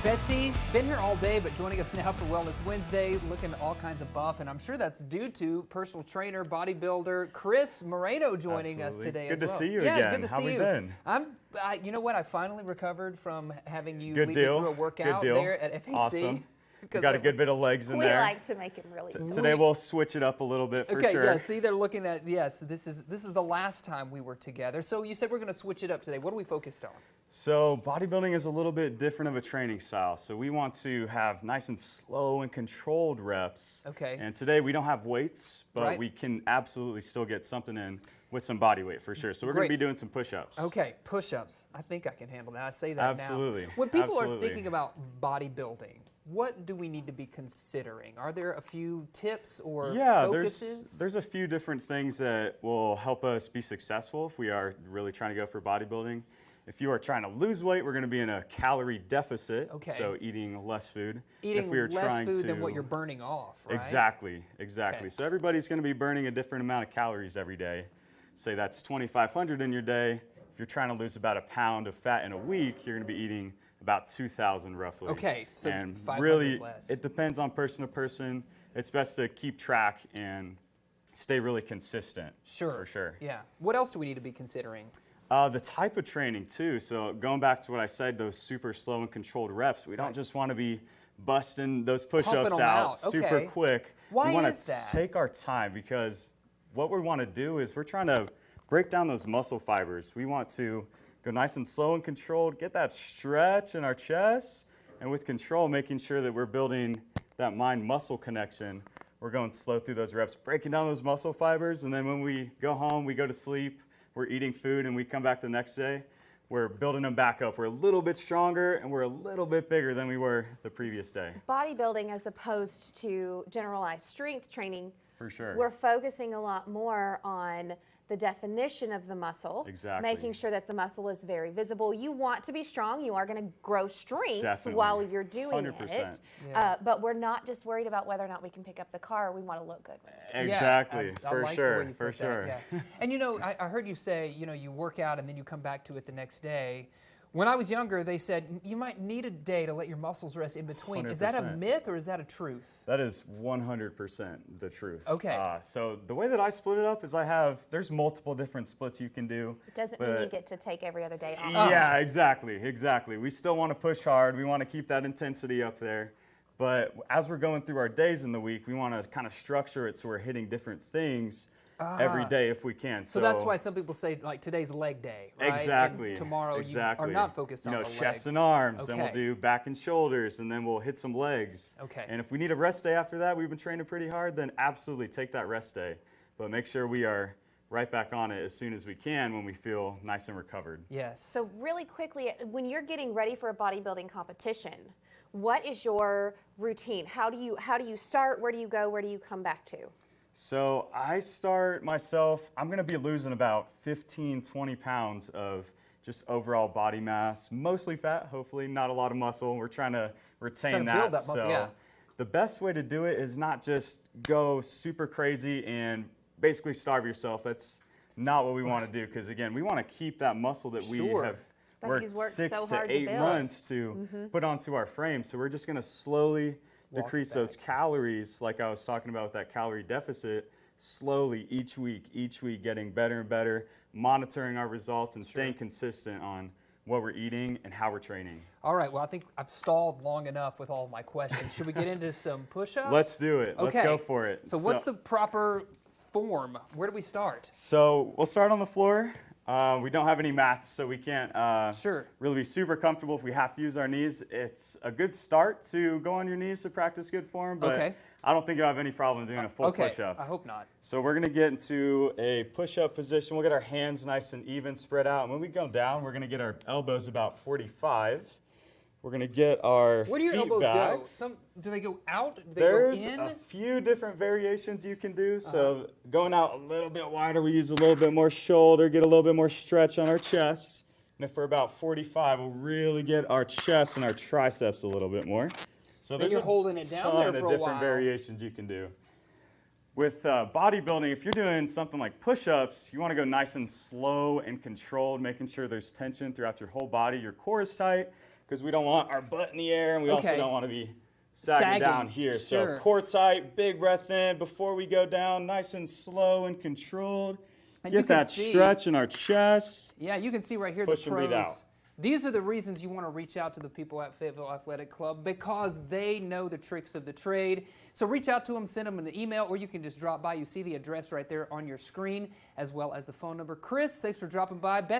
Betsy, been here all day, but joining us now for Wellness Wednesday, looking all kinds of buff, and I'm sure that's due to personal trainer, bodybuilder Chris Moreno joining us today as well. Good to see you again. again. Good to How see we you. been? You know what? I finally recovered from having you Good lead deal. me through a workout Good deal. there at FAC. Awesome. You got a good bit of legs in We there. like to make him really sweet. Today we'll switch it up a little bit for Okay, sure. yeah, see, they're looking at, yes, this is the last time we were together. So you said we're going to switch it up today. What are we focused on? So bodybuilding is a little bit different of a training style. So we want to have nice and slow and controlled reps. Okay. And today we don't have weights, but Right. we can absolutely still get something in with some body weight for sure. So we're going to Great. be doing some push-ups. Okay, push-ups. I think I can handle that. I say that Absolutely. now. When people are Absolutely. thinking about bodybuilding, what do we need to be considering? Are there a few tips or focuses? There's a few different things that will help us be successful if we are really trying to go for bodybuilding. If you are trying to lose weight, we're going to be in a calorie deficit, Okay. so eating less food. Eating if we are less trying food to, than what you're burning off, right? Exactly. Okay. So everybody's going to be burning a different amount of calories every day. Say that's 2,500 in your day. If you're trying to lose about a pound of fat in a week, you're going to be eating about 2,000 roughly. Okay, so and 500 really, less. it depends on person to person. It's best to keep track and stay really consistent. Sure. For sure. Yeah. What else do we need to be considering? The type of training too. So going back to what I said, those super slow and controlled reps, we don't Right. just want to be busting those Pumping push-ups them out. super Okay. quick. Why we want is to that? take our time because what we want to do is we're trying to break down those muscle fibers. We want to go nice and slow and controlled, get that stretch in our chest, and with control, making sure that we're building that mind-muscle connection. We're going slow through those reps, breaking down those muscle fibers, and then when we go home, we go to sleep, we're eating food, and we come back the next day, we're building them back up. We're a little bit stronger, and we're a little bit bigger than we were the previous day. Bodybuilding, as opposed to generalized strength training, For sure. we're focusing a lot more on the definition of the muscle, Exactly. making sure that the muscle is very visible. You want to be strong. You are going to grow strength Definitely. while you're doing 100%. it. Yeah. But we're not just worried about whether or not we can pick up the car. We want to look good. Exactly, Yeah, I for like the way sure, you for put that, sure. yeah. And you know, I heard you say, you know, you work out and then you come back to it the next day. When I was younger, they said you might need a day to let your muscles rest in between. Is that a 100%. myth or is that a truth? That is 100% the truth. Okay. So the way that I split it up is there's multiple different splits you can do. It doesn't mean but- you get to take every other day off. Yeah, exactly. We still want to push hard. We want to keep that intensity up there. But as we're going through our days in the week, we want to kind of structure it so we're hitting different things every day if we can. So that's why some people say, like, today's leg day, right? Exactly. And tomorrow exactly. you are not focused on the chest legs. and arms, then we'll Okay. do back and shoulders, and then we'll hit some legs. Okay. And if we need a rest day after that, we've been training pretty hard, then absolutely take that rest day. But make sure we are right back on it as soon as we can when we feel nice and recovered. Yes. So really quickly, when you're getting ready for a bodybuilding competition, what is your routine? How do you start? Where do you go? Where do you come back to? So I start myself, I'm gonna be losing about 15, 20 pounds of just overall body mass, mostly fat, hopefully, not a lot of muscle. We're trying to retain Trying to build that muscle, so yeah. the best way to do it is not just go super crazy and basically starve yourself. That's not what we want to do, because again, we want to keep that muscle that we Sure. have He's worked 6 so to hard to 8 build. months to put onto our frame. So we're just gonna slowly Walk decrease it those calories, like I was talking about with that calorie deficit, slowly each week, getting better and better, monitoring our results and staying consistent on what we're eating and how we're training. All right, well, I think I've stalled long enough with all of my questions. Should we get into some push-ups? Let's do it. Okay. Let's go for it. So what's the proper form? Where do we start? So we'll start on the floor. We don't have any mats, so we can't Sure. really be super comfortable if we have to use our knees. It's a good start to go on your knees to practice good form, but Okay. I don't think you'll have any problem doing a full Okay, push-up. I hope not. So we're gonna get into a push-up position. We'll get our hands nice and even, spread out. And when we go down, we're gonna get our elbows about 45. We're gonna get our Where do your feet elbows back. go? Do they go out? Do they There's go in? a few different variations you can do. So going out a little bit wider, we use a little bit more shoulder, get a little bit more stretch on our chest. And if we're about 45, we'll really get our chest and our triceps a little bit more. So Then there's you're a holding it down ton there of for a different while. variations you can do. With bodybuilding, if you're doing something like push-ups, you want to go nice and slow and controlled, making sure there's tension throughout your whole body. Your core is tight. because we don't want our butt in the air, and we also Okay. don't want to be sagging down here. Sure. So core tight, big breath in before we go down, nice and slow and controlled. And you Get can that see- stretch in our chest. Yeah, you can see right here Push the and breathe pros. out. These are the reasons you want to reach out to the people at Fayetteville Athletic Club, because they know the tricks of the trade. So reach out to them, send them an email, or you can just drop by. You see the address right there on your screen, as well as the phone number. Chris, thanks for dropping by.